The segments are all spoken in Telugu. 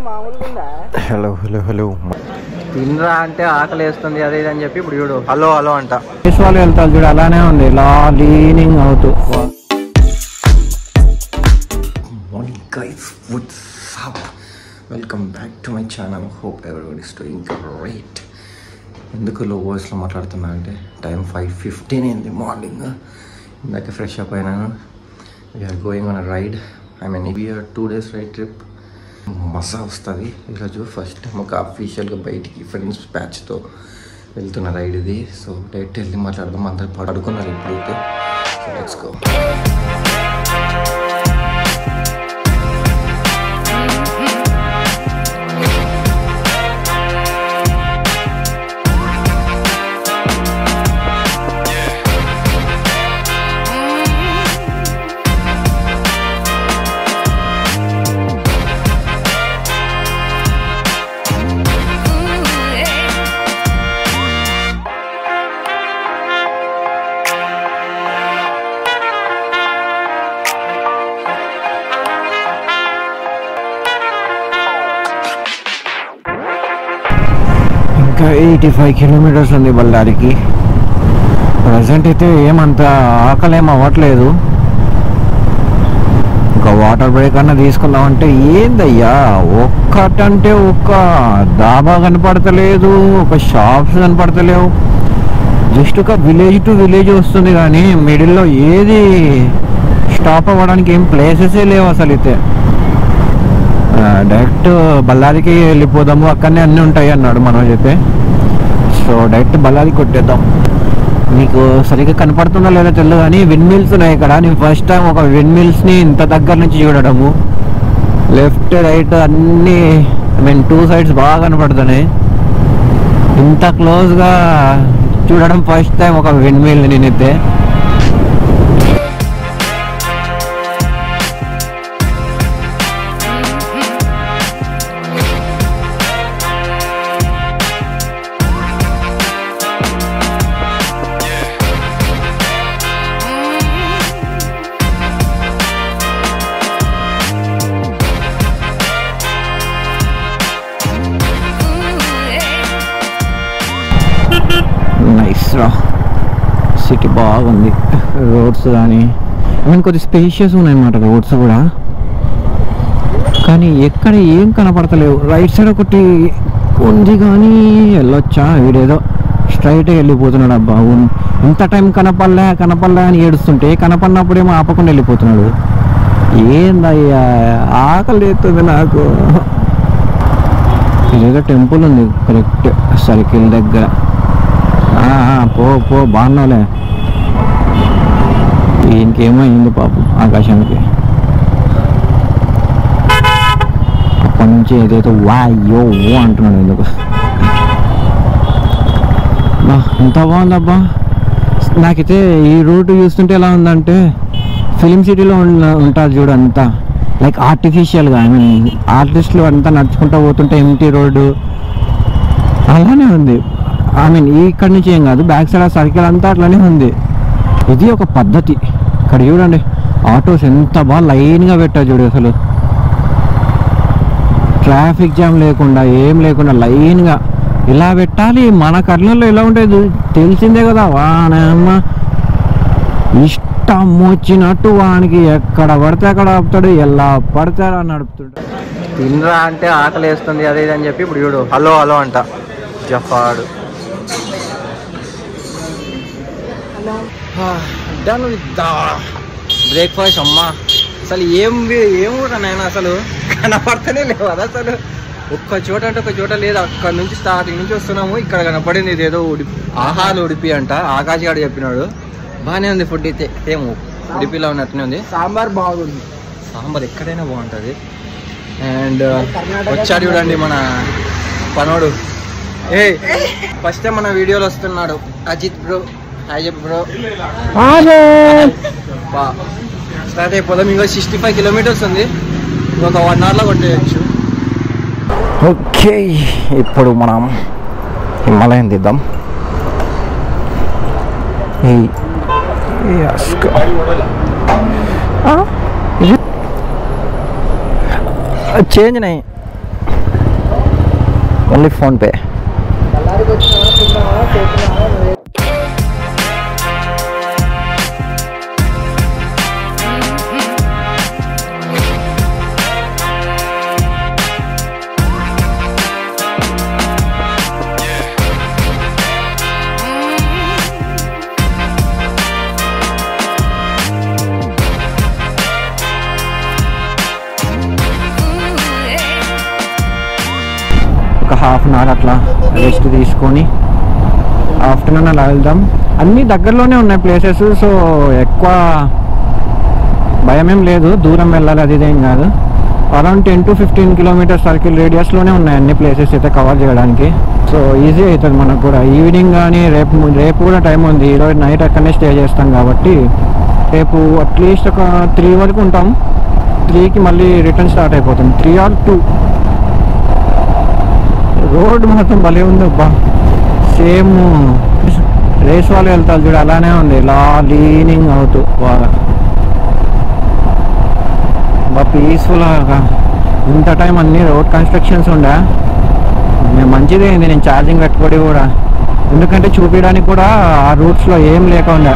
హలో హలో హలో తినరా అంటే ఆకలి వేస్తుంది అదే అని చెప్పి ఇప్పుడు చూడు హలో హలో అంట వాళ్ళు వెళ్తారు చూడు అలానే ఉంది ఇలా లీనింగ్ అవుతూ morning guys what's up welcome back to my channel hope everybody is doing great ఎందుకు లో వాయిస్లో మాట్లాడుతున్నా అంటే టైం 5:15 అయింది మార్నింగ్ ఇందాక ఫ్రెష్ అప్ అయినాను we're going on a ride I mean we're 2 days ride trip మజా వస్తుంది ఈరోజు ఫస్ట్ టైం ఒక అఫీషియల్గా బయటికి ఫ్రెండ్స్ బ్యాచ్తో వెళ్తున్న రైడ్ ఇది సో డైరెక్ట్ వెళ్ళి మాట్లాడదాం అందరు పడుకున్నారు ఇప్పుడైతే సో లెట్స్ గో ఇంకా 85 kilometers ఉంది బళ్ళారికి ప్రజెంట్ అయితే ఏమంత ఆకలి ఏం అవ్వట్లేదు ఇంకా వాటర్ బ్రేక్ అన్న తీసుకుందామంటే ఏందయ్యా ఒక్కటంటే ఒక్క డాబా కనపడతలేదు ఒక షాప్స్ కనపడతలేవు జస్ట్ ఒక విలేజ్ టు విలేజ్ వస్తుంది కానీ మిడిల్లో ఏది స్టాప్ అవ్వడానికి ఏం ప్లేసెసే లేవు అసలు అయితే డైరెక్ట్ బళ్ళారికి వెళ్ళిపోదాము అక్కడనే అన్నీ ఉంటాయి అన్నాడు మనోజ్ అయితే సో డైరెక్ట్ బళ్ళారికి కొట్టేద్దాం మీకు సరిగ్గా కనపడుతుందో లేదో తెలియదు కానీ విండ్ మిల్స్ ఉన్నాయి ఇక్కడ నేను ఫస్ట్ టైం ఒక విండ్ మిల్స్ని ఇంత దగ్గర నుంచి చూడడము లెఫ్ట్ రైట్ అన్నీ ఐ మీన్ 2 sides బాగా కనపడుతున్నాయి ఇంత క్లోజ్గా చూడడం ఫస్ట్ టైం ఒక విండ్ మిల్ నేనైతే నైస్ రా సిటీ బాగుంది రోడ్స్ కానీ ఐ మీన్ కొద్దిగా స్పేషియస్ ఉన్నాయన్నమాట రోడ్స్ కూడా కానీ ఎక్కడ ఏం కనపడతలేవు రైట్ సైడ్ ఒకటి ఉంది కానీ వెళ్ళొచ్చా వీడేదో స్ట్రైట్గా వెళ్ళిపోతున్నాడు అబ్బా ఇంత టైం కనపడలే అని ఏడుస్తుంటే కనపడినప్పుడేమో ఆపకుండా వెళ్ళిపోతున్నాడు ఏందయ్యా ఆకలి అవుతుంది నాకు ఇదేదో టెంపుల్ ఉంది కరెక్ట్ సర్కిల్ దగ్గర పో బాగున్నావులే ఇంకేమైంది పాపం ఆకాశానికి అప్పటి నుంచి ఏదైతే వాయో అంటున్నాడు ఎందుకు ఎంత బాగుందబ్బా నాకైతే ఈ రూట్ చూస్తుంటే ఎలా ఉందంటే ఫిలిం సిటీలో ఉంటుంది చూడు అంతా లైక్ ఆర్టిఫిషియల్గా ఐ మీన్ ఆర్టిస్టులు అంతా నడుచుకుంటూ పోతుంటే ఎంటీ రోడ్డు అలానే ఉంది ఐ మీన్ ఇక్కడి నుంచి ఏం కాదు బ్యాక్ సైడ్ ఆ సర్కిల్ అంతా అట్లనే ఉంది ఇది ఒక పద్ధతి ఇక్కడ చూడండి ఆటోస్ ఎంత బాగా లైన్గా పెట్టారు చూడు అసలు ట్రాఫిక్ జామ్ లేకుండా ఏం లేకుండా లైన్గా ఇలా పెట్టాలి మన కర్నూలులో ఎలా ఉంటుంది తెలిసిందే కదా వానమ్మ ఇష్టం వచ్చినట్టు వానికి ఎక్కడ పడితే అక్కడ ఆపుతాడు ఎలా పడితే అలా నడుపుతాడు తినరా అంటే ఆకలి వేస్తుంది అదే అని చెప్పి ఇప్పుడు చూడు హలో హలో అంట జఫాడు డన్ విత్ ద బ్రేక్ఫాస్ట్ అమ్మా అసలు ఏం కూడా నేను అసలు కనపడతానే లేవు అది అసలు ఒక్క చోట అంటే ఒక చోట లేదు అక్కడ నుంచి స్టార్టింగ్ నుంచి వస్తున్నాము ఇక్కడ కనపడింది ఇదేదో ఆహాలు ఉడిపి అంట ఆకాశ్ గారు చెప్పినాడు బాగానే ఉంది ఫుడ్ అయితే ఏమో ఉడిపిలో ఉన్నట్టునే ఉంది సాంబార్ బాగుంది సాంబార్ ఎక్కడైనా బాగుంటుంది అండ్ వచ్చాడు చూడండి మన పనోడు ఫస్ట్ టైం మన వీడియోలో వస్తున్నాడు అజిత్ బ్రో హాయ్ చెప్పు బ్రో స్టార్ట్ అయిపోదాం ఇంకా 65 kilometers ఉంది ఒక 1 hourలో కొట్టేయచ్చు ఓకే ఇప్పుడు మనం హిమాలయం తీద్దాం చేంజ్ నై ఓన్లీ ఫోన్పే. ఒక హాఫ్ అన్ అవర్ అట్లా రెస్ట్ తీసుకొని ఆఫ్టర్నూన్ అలా వెళ్దాం. అన్నీ దగ్గరలోనే ఉన్నాయి ప్లేసెస్, సో ఎక్కువ భయం ఏం లేదు. దూరం వెళ్ళాలి అది ఇదేం కాదు. అరౌండ్ 10 to 15 కిలోమీటర్ సర్కిల్ రేడియస్లోనే ఉన్నాయి అన్ని ప్లేసెస్ అయితే కవర్ చేయడానికి. సో ఈజీ అవుతుంది మనకు కూడా. ఈవినింగ్ కానీ రేపు కూడా టైం ఉంది. ఈరోజు నైట్ అక్కడనే స్టే చేస్తాం కాబట్టి రేపు అట్లీస్ట్ ఒక 3 వరకు ఉంటాం. 3కి మళ్ళీ రిటర్న్ స్టార్ట్ అయిపోతుంది. 3 or 2. రోడ్డు మాత్రం భలే ఉంది అబ్బా. సేమ్ రేస్ వాళ్ళు వెళ్తారు చూడు అలానే ఉంది, ఇలా లీనింగ్ అవుతూ బాగా పీస్ఫుల్గా. ఇంత టైం అన్ని రోడ్ కన్స్ట్రక్షన్స్ ఉండే మంచిదే అయింది నేను ఛార్జింగ్ పెట్టుకోవడం కూడా, ఎందుకంటే చూపించడానికి కూడా ఆ రూట్స్లో ఏం లేకుండా.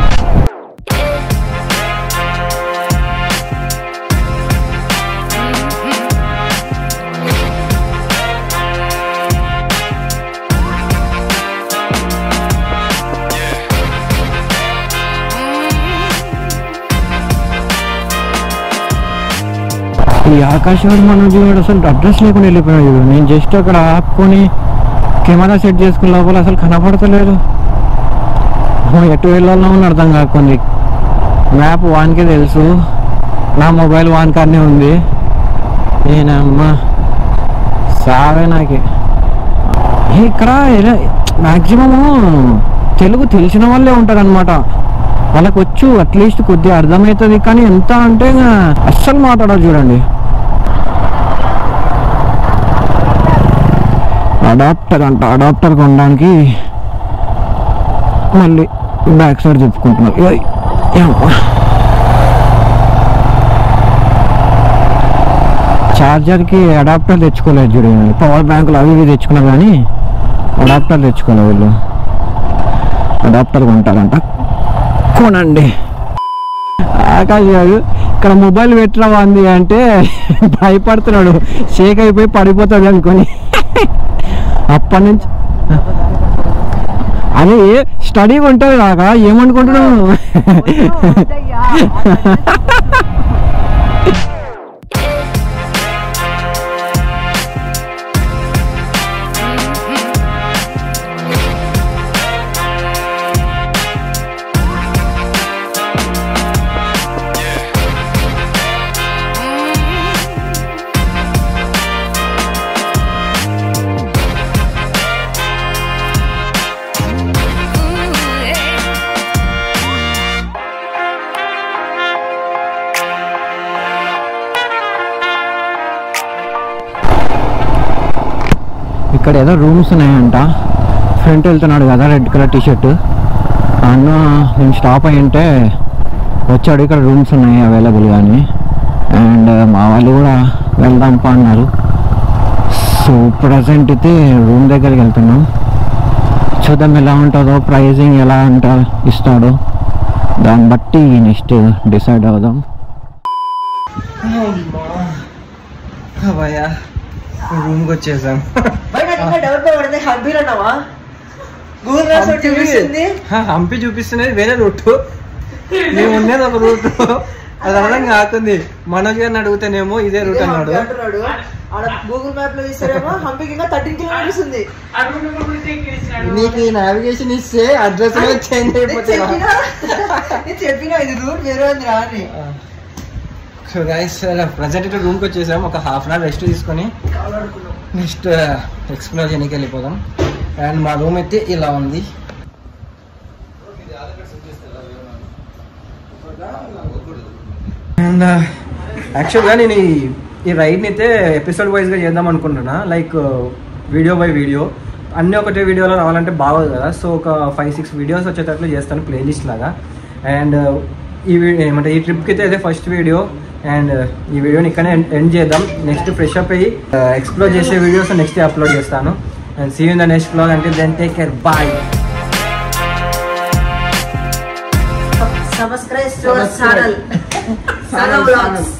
ఈ ఆకాశవాణి మనోజ్ గారు అసలు అడ్రస్ లేకుండా వెళ్ళిపోయాడు. నేను జస్ట్ అక్కడ ఆపుకొని కెమెరా సెట్ చేసుకున్న లోపల అసలు కనపడతలేదు. ఎటు వెళ్ళాలో అని అర్థం కాకుంది. మ్యాప్ వానికే తెలుసు, నా మొబైల్ వాన్ కాడనే ఉంది. నేనమ్మా సావే నాకే. ఇక్కడ మ్యాక్సిమము తెలుగు తెలిసిన వాళ్ళే ఉంటారు అనమాట. వాళ్ళకి వచ్చు అట్లీస్ట్ కొద్దిగా అర్థమవుతుంది, కానీ ఎంత అంటే అస్సలు మాట్లాడరు చూడండి. అడాప్టర్ అంట, అడాప్టర్ కొనడానికి మళ్ళీ బ్యాక్ సైడ్ చెప్పుకుంటున్నారు. ఛార్జర్కి అడాప్టర్ తెచ్చుకోలేదు చూడండి. పవర్ బ్యాంకులు అవి ఇవి తెచ్చుకున్నారు కానీ అడాప్టర్ తెచ్చుకోలేదు వీళ్ళు. అడాప్టర్ కొంటారంట, కొనండి. ఆకాశ్ గారు ఇక్కడ మొబైల్ పెట్టరా అంది అంటే భయపడుతున్నాడు, షేక్ అయిపోయి పడిపోతుంది అనుకొని. అప్పటి నుంచి అది స్టడీ ఉంటుంది కాక ఏమనుకుంటున్నావు. ఇక్కడ ఏదో రూమ్స్ ఉన్నాయంట. ఫ్రంట్ వెళ్తున్నాడు కదా రెడ్ కలర్ టీషర్ట్ అన్న, నేను స్టాప్ అయ్యింటే వచ్చాడు. ఇక్కడ రూమ్స్ ఉన్నాయి అవైలబుల్ కానీ, అండ్ మా వాళ్ళు కూడా వెళ్దాం అన్నారు. సో ప్రజెంట్ అయితే రూమ్ దగ్గరికి వెళ్తున్నాం. చూద్దాం ఎలా ఉంటుందో, ప్రైజింగ్ ఎలా ఇస్తాడో దాన్ని బట్టి నెక్స్ట్ డిసైడ్ అవుదాం. రూమ్కి వచ్చేసాం. హంపి చూపిస్తున్నది వేరే రూట్, మేము ఉండేది ఒక రూట్. అది అర్థం కాకుంది. మనోజ్ గారిని అడుగుతానేమో ఇదే రూట్ అన్నాడు. గూగుల్ మ్యాప్ లో ఇస్తారేమో హంపికి ఇంకా 13 కిలోమీటర్స్ ఉంది. నీకు నావిగేషన్ ఇస్తే అడ్రస్ చేంజ్ అయిపోతుంది. చెప్పినా ఇది రూట్ వేరే ఉంది రా అని. సో గైస్ ప్రజెంట్ అయితే రూమ్కి వచ్చేసాం. ఒక హాఫ్ అన్ అవర్ రెస్ట్ తీసుకొని నెక్స్ట్ ఎక్స్ప్లోర్ చేయడానికి వెళ్ళిపోదాం. అండ్ మా రూమ్ అయితే ఇలా ఉంది. అండ్ యాక్చువల్గా నేను ఈ రైడ్ని అయితే ఎపిసోడ్ వైజ్గా చేద్దాం అనుకుంటున్నా. లైక్ వీడియో బై వీడియో అన్నీ ఒకటే వీడియోలో రావాలంటే బాగోదు కదా. సో ఒక 5-6 వీడియోస్ వచ్చేటట్లు చేస్తాను ప్లేలిస్ట్ లాగా. అండ్ ఏమంటే ఈ ట్రిప్కి అయితే ఫస్ట్ వీడియో. అండ్ ఈ వీడియోని ఇక్కడనే ఎండ్ చేద్దాం. నెక్స్ట్ ఫ్రెష్ అప్ అయ్యి ఎక్స్ప్లోర్ చేసే వీడియోస్ నెక్స్ట్ అప్లోడ్ చేస్తాను. and see you in the next vlog. Until then, take care. Bye. Subscribe to our channel. Sana Vlogs.